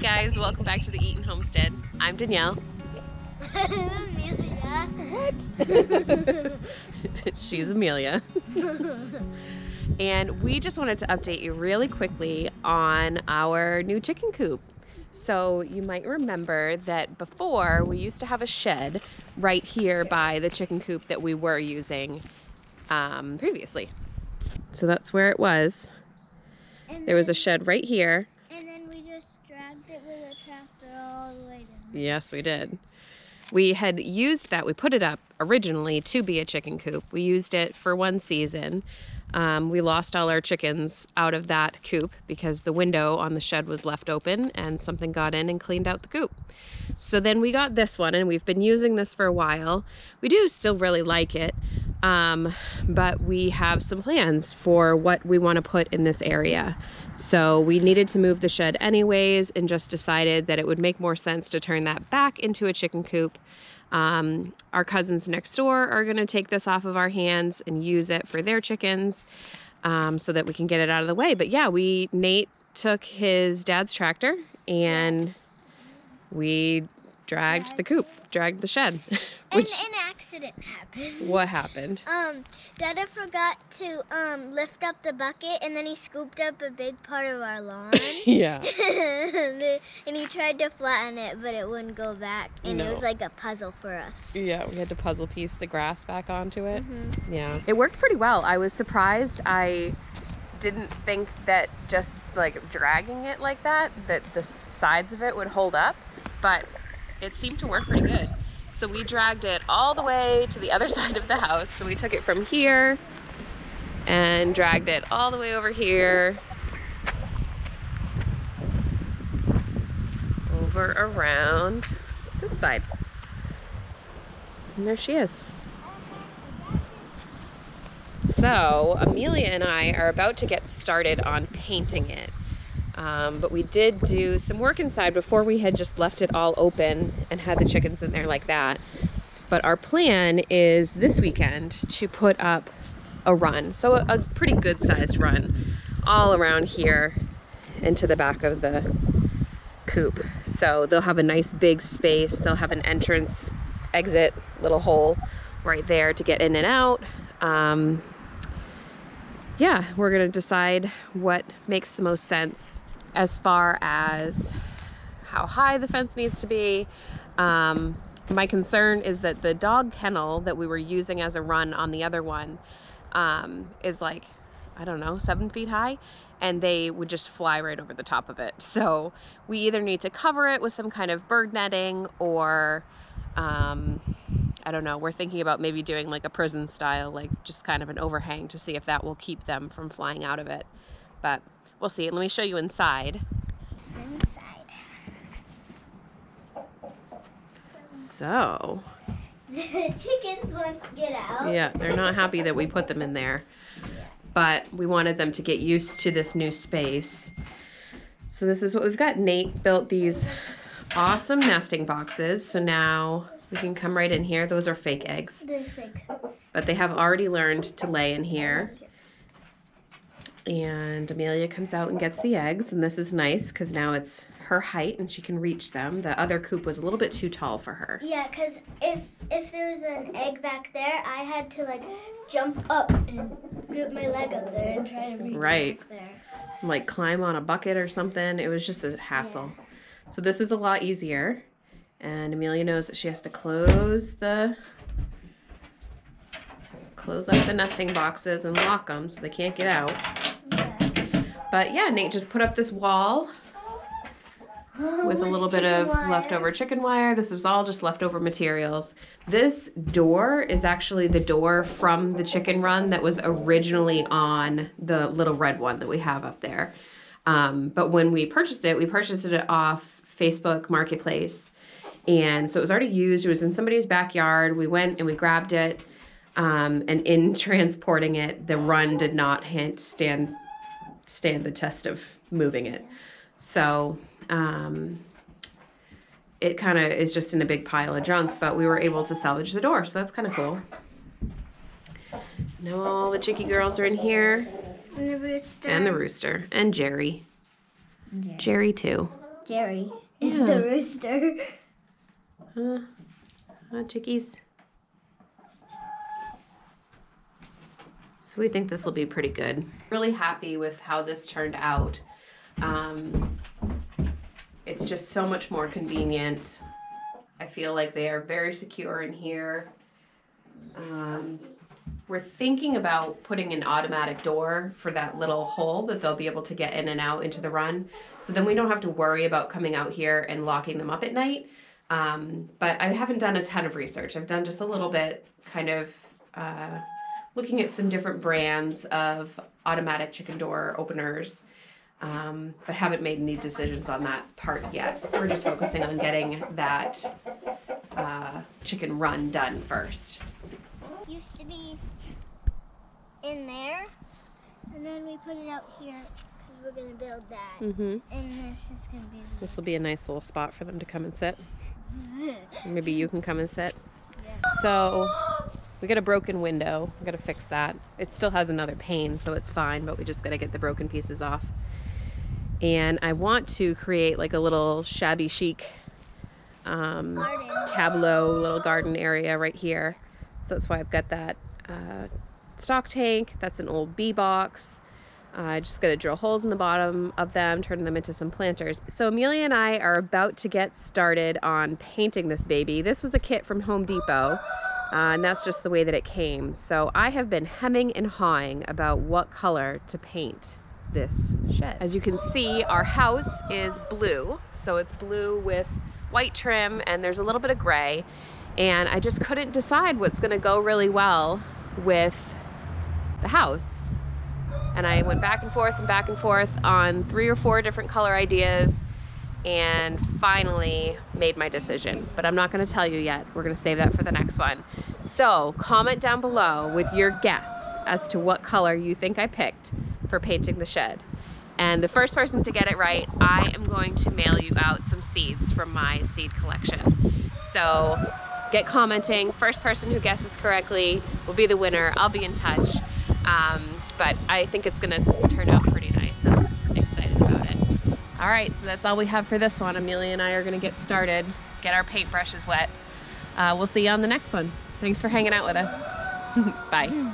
guys, welcome back to the Eaton Homestead. I'm Danielle. Amelia. What? She's Amelia. And we just wanted to update you really quickly on our new chicken coop. So you might remember that before we used to have a shed right here by the chicken coop that we were using previously. So that's where it was. There was a shed right here. And then we just dragged it with a tractor all the way down. Yes, we did. We had used that, we put it up originally to be a chicken coop. We used it for one season. We lost all our chickens out of that coop because the window on the shed was left open and something got in and cleaned out the coop. So then we got this one and we've been using this for a while. We do still really like it, but we have some plans for what we want to put in this area. So we needed to move the shed anyways and just decided that it would make more sense to turn that back into a chicken coop. Our cousins next door are going to take this off of our hands and use it for their chickens so that we can get it out of the way. But yeah, Nate took his dad's tractor and we dragged the shed. And an accident happened. What happened? Dada forgot to lift up the bucket, and then he scooped up a big part of our lawn. Yeah. And he tried to flatten it, but it wouldn't go back, and No. it was like a puzzle for us. Yeah, we had to puzzle piece the grass back onto it. Mm-hmm. Yeah. It worked pretty well. I was surprised. I didn't think that just like dragging it like that the sides of it would hold up, but it seemed to work pretty good. So we dragged it all the way to the other side of the house. So we took it from here and dragged it all the way over here, over around this side. And there she is. So Amelia and I are about to get started on painting it. But we did do some work inside before we had just left it all open and had the chickens in there like that. But our plan is this weekend to put up a run. So a pretty good sized run all around here into the back of the coop. So they'll have a nice big space. They'll have an entrance, exit, little hole right there to get in and out. Yeah, we're gonna decide what makes the most sense as far as how high the fence needs to be. My concern is that the dog kennel that we were using as a run on the other one is like, I don't know, 7 feet high, and they would just fly right over the top of it. So we either need to cover it with some kind of bird netting or I don't know, we're thinking about maybe doing like a prison style, like just kind of an overhang to see if that will keep them from flying out of it. But we'll see. Let me show you inside. So. The chickens want to get out. Yeah, they're not happy that we put them in there. But we wanted them to get used to this new space. So this is what we've got. Nate built these awesome nesting boxes. So now we can come right in here. Those are fake eggs. They're fake. But they have already learned to lay in here. And Amelia comes out and gets the eggs. And this is nice because now it's her height and she can reach them. The other coop was a little bit too tall for her. Yeah, because if there was an egg back there, I had to like jump up and get my leg up there and try to reach Right. back there. Like climb on a bucket or something. It was just a hassle. Yeah. So this is a lot easier. And Amelia knows that she has to close up the nesting boxes and lock them so they can't get out. Yeah. But yeah, Nate just put up this wall with a little bit of leftover chicken wire. This was all just leftover materials. This door is actually the door from the chicken run that was originally on the little red one that we have up there. But when we purchased it off Facebook Marketplace. And so it was already used. It was in somebody's backyard. We went and we grabbed it. And in transporting it, the run did not stand the test of moving it. So it kind of is just in a big pile of junk, but we were able to salvage the door. So that's kind of cool. Now all the chickie girls are in here. And the rooster. And the rooster. And Jerry. Jerry too. Jerry is Yeah. the rooster. Chickies. So we think this will be pretty good. Really happy with how this turned out. It's just so much more convenient. I feel like they are very secure in here. We're thinking about putting an automatic door for that little hole that they'll be able to get in and out into the run. So then we don't have to worry about coming out here and locking them up at night. But I haven't done a ton of research. I've done just a little bit, kind of looking at some different brands of automatic chicken door openers, but haven't made any decisions on that part yet. We're just focusing on getting that chicken run done first. Used to be in there, and then we put it out here because we're going to build that. Mm-hmm. And this is going to be... This will be a nice little spot for them to come and sit. Maybe you can come and sit. Yeah. So we got a broken window. We got to fix that. It still has another pane, so it's fine, but we just got to get the broken pieces off. And I want to create like a little shabby chic tableau little garden area right here. So that's why I've got that stock tank. That's an old bee box. I just got to drill holes in the bottom of them, turn them into some planters. So Amelia and I are about to get started on painting this baby. This was a kit from Home Depot, and that's just the way that it came. So I have been hemming and hawing about what color to paint this shed. As you can see, our house is blue. So it's blue with white trim, and there's a little bit of gray. And I just couldn't decide what's gonna go really well with the house. And I went back and forth on 3 or 4 different color ideas and finally made my decision. But I'm not gonna tell you yet. We're gonna save that for the next one. So comment down below with your guess as to what color you think I picked for painting the shed. And the first person to get it right, I am going to mail you out some seeds from my seed collection. So get commenting. First person who guesses correctly will be the winner. I'll be in touch. But I think it's gonna turn out pretty nice. I'm excited about it. All right, so that's all we have for this one. Amelia and I are gonna get started, get our paintbrushes wet. We'll see you on the next one. Thanks for hanging out with us. Bye.